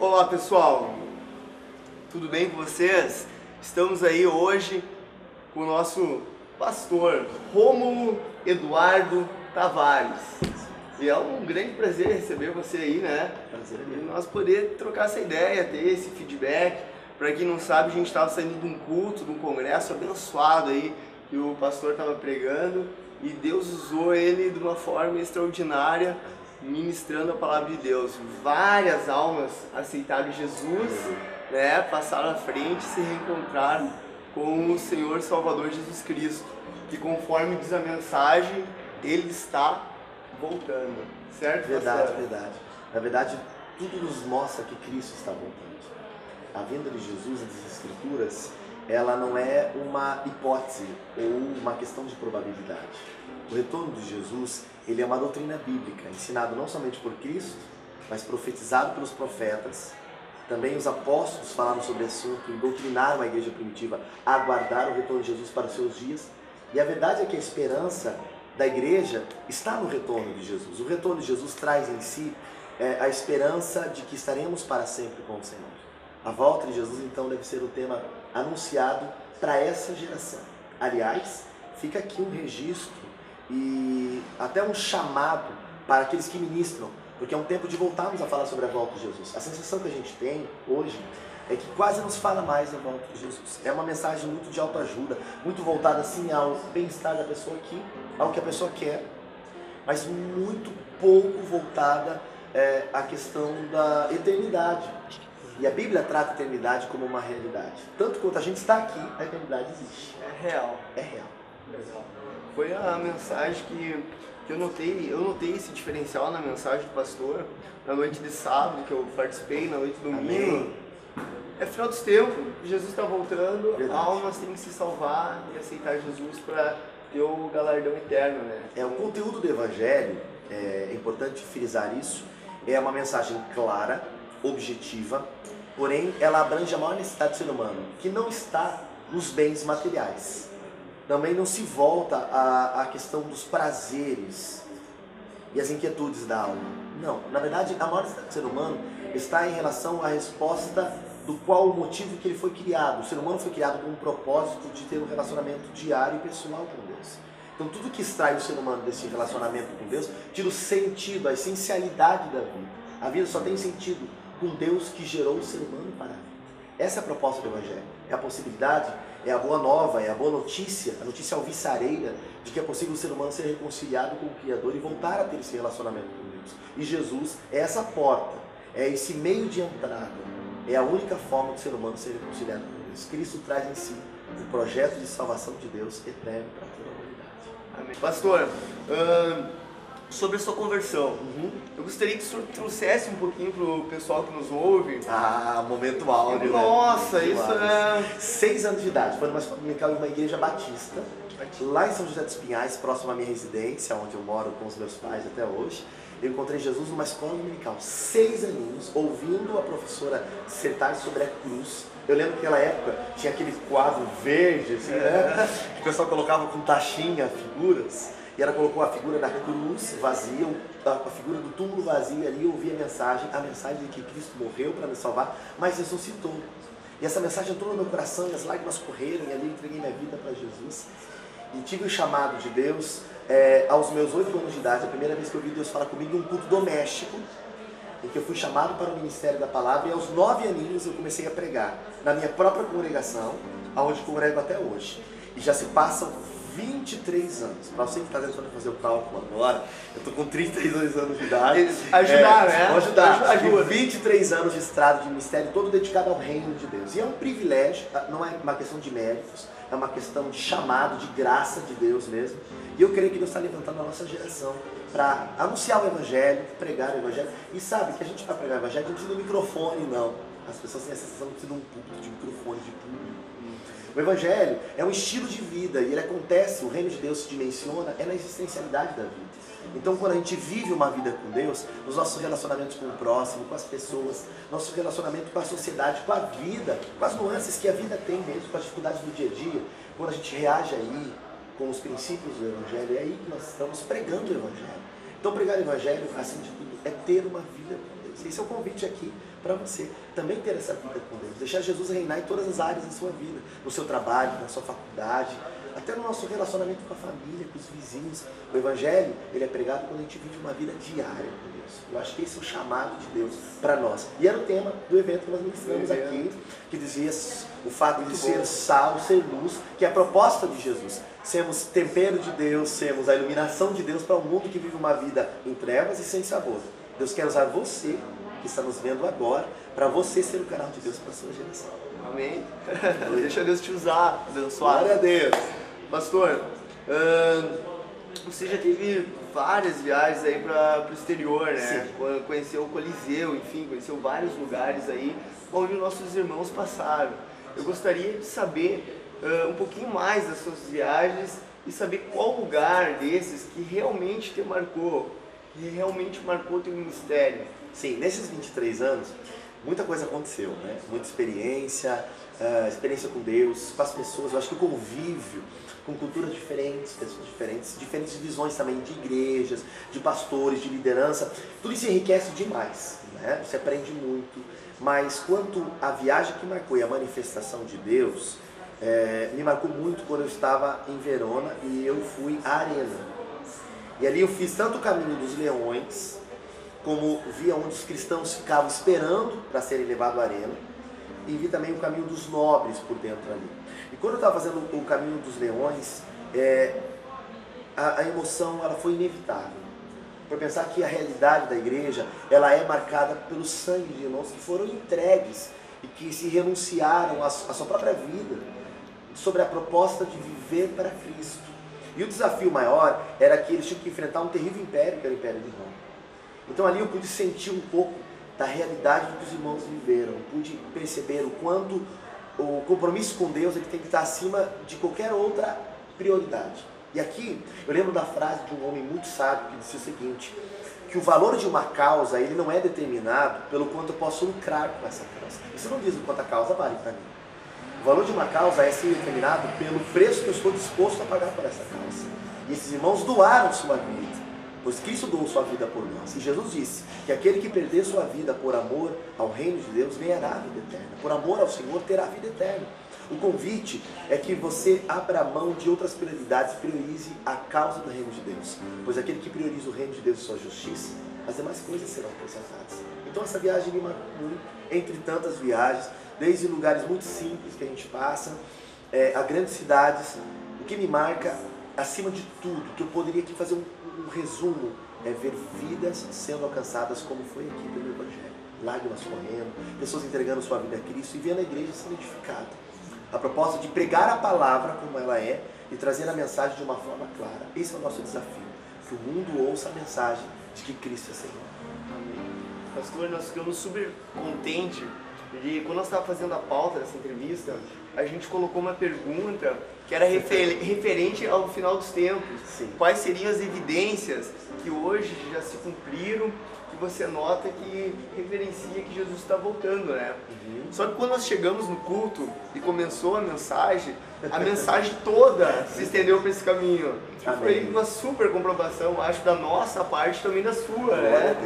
Olá pessoal, tudo bem com vocês? Estamos aí hoje com o nosso pastor Rômulo Eduardo Tavares. E é um grande prazer receber você aí, né? Prazer é E meu. nós poder trocar essa ideia, ter esse feedback. Para quem não sabe, a gente estava saindo de um culto, de um congresso abençoado aí, que o pastor estava pregando, e Deus usou ele de uma forma extraordinária, ministrando a palavra de Deus. Várias almas aceitaram Jesus, né? Passaram à frente e se reencontraram com o Senhor Salvador Jesus Cristo, que conforme diz a mensagem, Ele está voltando, certo? Verdade, pastor? verdade. Na verdade, tudo nos mostra que Cristo está voltando. A vinda de Jesus nas Escrituras, ela não é uma hipótese ou uma questão de probabilidade. O retorno de Jesus, ele é uma doutrina bíblica, ensinado não somente por Cristo, mas profetizado pelos profetas. Também os apóstolos falaram sobre o assunto e doutrinaram a igreja primitiva a aguardar o retorno de Jesus para os seus dias. E a verdade é que a esperança da igreja está no retorno de Jesus. O retorno de Jesus traz em si a esperança de que estaremos para sempre com o Senhor. A volta de Jesus, então, deve ser o tema anunciado para essa geração. Aliás, fica aqui um registro e até um chamado para aqueles que ministram, porque é um tempo de voltarmos a falar sobre a volta de Jesus. A sensação que a gente tem hoje é que quase não se fala mais da volta de Jesus. É uma mensagem muito de autoajuda, muito voltada assim ao bem-estar da pessoa aqui, ao que a pessoa quer, mas muito pouco voltada à questão da eternidade. E a Bíblia trata a eternidade como uma realidade. Tanto quanto a gente está aqui, a eternidade existe. É real. É real. Foi a mensagem que eu notei esse diferencial na mensagem do pastor, na noite de sábado que eu participei, na noite de domingo. Amém. É final dos tempos, Jesus está voltando, Verdade. almas têm que se salvar e aceitar Jesus para ter o galardão eterno, né? O conteúdo do Evangelho, é importante frisar isso, é uma mensagem clara, objetiva, porém ela abrange a maior necessidade do ser humano, que não está nos bens materiais. Também não se volta à questão dos prazeres e as inquietudes da alma. Não, na verdade a maior necessidade do ser humano está em relação à resposta do qual o motivo que ele foi criado. O ser humano foi criado com um propósito de ter um relacionamento diário e pessoal com Deus. Então tudo que extrai o ser humano desse relacionamento com Deus tira o sentido, a essencialidade da vida. A vida só tem sentido com Deus que gerou o ser humano para a vida. Essa é a proposta do Evangelho. É a possibilidade, é a boa nova, é a boa notícia, a notícia alvissareira de que é possível o ser humano ser reconciliado com o Criador e voltar a ter esse relacionamento com Deus. E Jesus é essa porta, é esse meio de entrada, é a única forma do ser humano ser reconciliado com Deus. Cristo traz em si o projeto de salvação de Deus eterno para toda a humanidade. Amém. Pastor, sobre a sua conversão, eu gostaria que o senhor trouxesse um pouquinho para o pessoal que nos ouve. Momento áudio, Nossa, né? isso é... 6 anos de idade, foi numa igreja batista, lá em São José dos Pinhais, próximo à minha residência, onde eu moro com os meus pais até hoje. Eu encontrei Jesus numa escola dominical, 6 aninhos, ouvindo a professora dissertar sobre a cruz. Eu lembro que naquela época tinha aquele quadro verde, assim, né? Que o pessoal colocava com taxinha figuras. E ela colocou a figura da cruz vazia, a figura do túmulo vazio ali. Eu ouvi a mensagem de que Cristo morreu para me salvar, mas ressuscitou. E essa mensagem entrou no meu coração, e as lágrimas correram, e ali eu entreguei minha vida para Jesus. E tive o chamado de Deus aos meus 8 anos de idade, a primeira vez que eu ouvi Deus falar comigo em um culto doméstico, em que eu fui chamado para o ministério da palavra, e aos 9 aninhos eu comecei a pregar na minha própria congregação, aonde congrego até hoje. E já se passam 23 anos. Para você que está tentando fazer o cálculo agora, eu estou com 32 anos de idade. Ajudar, né? Vou ajudar. Ajuda. 23 anos de estrada de ministério, todo dedicado ao reino de Deus. E é um privilégio, não é uma questão de méritos, é uma questão de chamado, de graça de Deus mesmo. E eu creio que Deus está levantando a nossa geração para anunciar o Evangelho, pregar o Evangelho. E sabe que a gente vai pregar o Evangelho, não precisa de um microfone, não. As pessoas têm a sensação de que precisa de um púlpito, de microfone, de público. O Evangelho é um estilo de vida e ele acontece, o reino de Deus se dimensiona, é na existencialidade da vida. Então quando a gente vive uma vida com Deus, nos nossos relacionamentos com o próximo, com as pessoas, nosso relacionamento com a sociedade, com a vida, com as nuances que a vida tem mesmo, com as dificuldades do dia a dia, quando a gente reage aí com os princípios do Evangelho, é aí que nós estamos pregando o Evangelho. Então pregar o Evangelho, acima de tudo, é ter uma vida com Deus. Deus. Esse é o convite aqui para você também ter essa vida com Deus. Deixar Jesus reinar em todas as áreas da sua vida. No seu trabalho, na sua faculdade, até no nosso relacionamento com a família, com os vizinhos. O Evangelho, ele é pregado quando a gente vive uma vida diária com Deus. Eu acho que esse é o chamado de Deus para nós. E era o tema do evento que nós ministramos aqui, que dizia o fato de ser sal, ser luz, que é a proposta de Jesus. Sermos tempero de Deus, sermos a iluminação de Deus para um mundo que vive uma vida em trevas e sem sabor. Deus quer usar você, que está nos vendo agora, para você ser o canal de Deus para a sua geração. Amém. Deixa Deus te usar, abençoado. Glória a Deus. Pastor, você já teve várias viagens aí para o exterior, né? Sim. Conheceu o Coliseu, enfim, conheceu vários lugares aí onde nossos irmãos passaram. Eu gostaria de saber um pouquinho mais das suas viagens e saber qual lugar desses que realmente te marcou, que realmente marcou teu ministério. Sim, nesses 23 anos, muita coisa aconteceu, né? Muita experiência, experiência com Deus, com as pessoas. Eu acho que o convívio com culturas diferentes, pessoas diferentes, diferentes visões também de igrejas, de pastores, de liderança, tudo isso enriquece demais, né? Você aprende muito. Mas quanto à viagem que marcou e a manifestação de Deus, me marcou muito quando eu estava em Verona e eu fui à Arena. E ali eu fiz tanto o caminho dos leões, como vi onde os cristãos ficavam esperando para serem levados à Arena, e vi também o caminho dos nobres por dentro ali. E quando eu estava fazendo o caminho dos leões, a emoção ela foi inevitável. Por pensar que a realidade da igreja ela é marcada pelo sangue de irmãos que foram entregues e que se renunciaram à sua própria vida sobre a proposta de viver para Cristo. E o desafio maior era que eles tinham que enfrentar um terrível império, que era o Império de Roma. Então ali eu pude sentir um pouco da realidade do que os irmãos viveram, pude perceber o quanto o compromisso com Deus ele tem que estar acima de qualquer outra prioridade. E aqui eu lembro da frase de um homem muito sábio que disse o seguinte, que o valor de uma causa ele não é determinado pelo quanto eu posso lucrar com essa causa. Isso não diz o quanto a causa vale para mim. O valor de uma causa é sim determinado pelo preço que eu estou disposto a pagar por essa causa. E esses irmãos doaram sua vida, pois Cristo doou sua vida por nós. E Jesus disse que aquele que perder sua vida por amor ao reino de Deus ganhará a vida eterna. Por amor ao Senhor terá a vida eterna. O convite é que você abra mão de outras prioridades e priorize a causa do reino de Deus. Pois aquele que prioriza o reino de Deus e sua justiça, as demais coisas serão acrescentadas. Então essa viagem me marcou muito, entre tantas viagens, desde lugares muito simples que a gente passa, a grandes cidades. O que me marca, acima de tudo, que eu poderia aqui fazer um resumo, é ver vidas sendo alcançadas como foi aqui pelo Evangelho. Lágrimas correndo, pessoas entregando sua vida a Cristo e vendo a igreja sendo edificada. A proposta de pregar a palavra como ela é e trazer a mensagem de uma forma clara. Esse é o nosso desafio, que o mundo ouça a mensagem de que Cristo é Senhor. Amém. Pastor, nós ficamos super contentes, porque quando nós estávamos fazendo a pauta dessa entrevista, a gente colocou uma pergunta que era referente ao final dos tempos. Sim. Quais seriam as evidências que hoje já se cumpriram, que você nota que referencia que Jesus está voltando, né? Só que quando nós chegamos no culto e começou a mensagem toda se estendeu para esse caminho. Foi uma super comprovação, acho, da nossa parte, também da sua, né?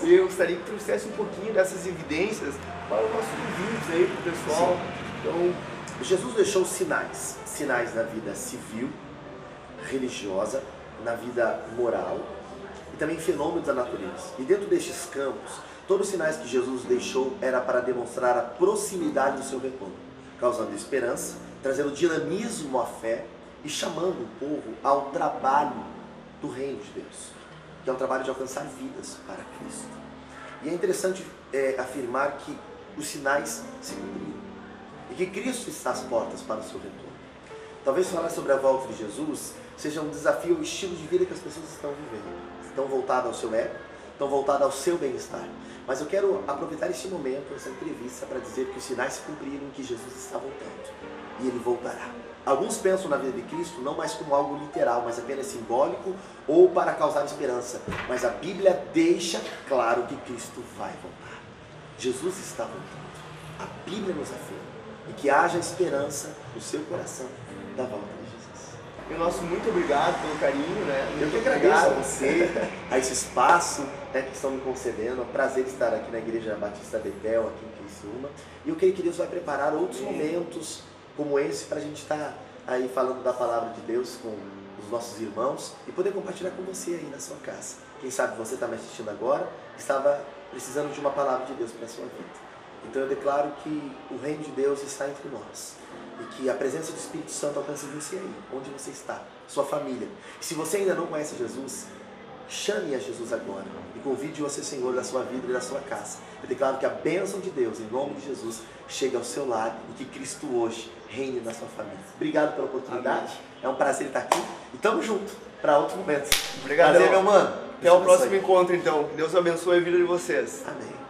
E eu gostaria que trouxesse um pouquinho dessas evidências para os nossos ouvintes aí, para o pessoal. Então, Jesus deixou sinais na vida civil, religiosa, na vida moral e também fenômenos da natureza. E dentro destes campos, todos os sinais que Jesus deixou era para demonstrar a proximidade do seu retorno, causando esperança, trazendo dinamismo à fé e chamando o povo ao trabalho do reino de Deus, que é um trabalho de alcançar vidas para Cristo. E é interessante afirmar que os sinais se cumpriram e que Cristo está às portas para o seu retorno. Talvez falar sobre a volta de Jesus seja um desafio ao estilo de vida que as pessoas estão vivendo. Estão voltadas ao seu ego, estão voltadas ao seu bem-estar. Mas eu quero aproveitar este momento, essa entrevista, para dizer que os sinais se cumpriram e que Jesus está voltando. E Ele voltará. Alguns pensam na vida de Cristo não mais como algo literal, mas apenas simbólico ou para causar esperança. Mas a Bíblia deixa claro que Cristo vai voltar. Jesus está voltando. A Bíblia nos afirma. E que haja esperança no seu coração da volta de Jesus. E o nosso muito obrigado pelo carinho, né? Eu Muito que agradeço a obrigado. você, a esse espaço, né, que estão me concedendo. É um prazer estar aqui na Igreja Batista Betel, aqui em Criciúma. E eu creio que Deus vai preparar outros momentos como esse para a gente estar aí falando da palavra de Deus com os nossos irmãos e poder compartilhar com você aí na sua casa. Quem sabe você está me assistindo agora, estava precisando de uma palavra de Deus para a sua vida. Então eu declaro que o reino de Deus está entre nós e que a presença do Espírito Santo alcance você aí, onde você está, sua família. E se você ainda não conhece Jesus, chame a Jesus agora e convide-o a ser Senhor da sua vida e da sua casa. Eu declaro que a bênção de Deus, em nome de Jesus, chega ao seu lado e que Cristo hoje reine na sua família. Obrigado pela oportunidade, Amém. É um prazer estar aqui e tamo junto para outros momentos. Obrigado. Prazer, meu mano. Até o Deus próximo abençoe. encontro, então. Que Deus abençoe a vida de vocês. Amém.